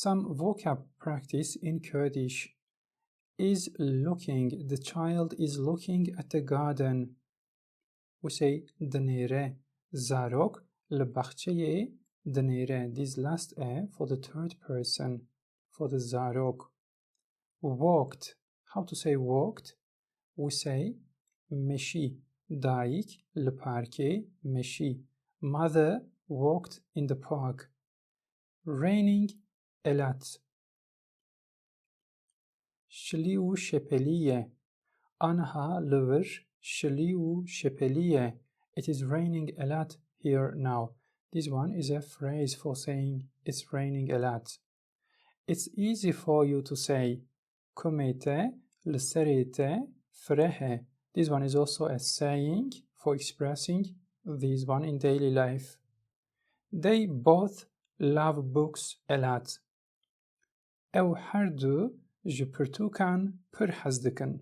Some vocab practice in Kurdish. Is looking, the child is looking at the garden. We say dnere. Zarok لبخچه dnere. This last e for the third person, for the zarok. Walked. How to say walked? We say meshi. Daik لپارکه meshi. Mother walked in the park. Raining elat. شلی و شپلیه. آنها لور شلی و شپلیه. It is raining a lot here now. This one is a phrase for saying it's raining a lot. It's easy for you to say kumete lserete frehe. This one is also a saying for expressing this one in daily life. They both love books a lot. او هر دو ji pirtûkan pir hez dikin.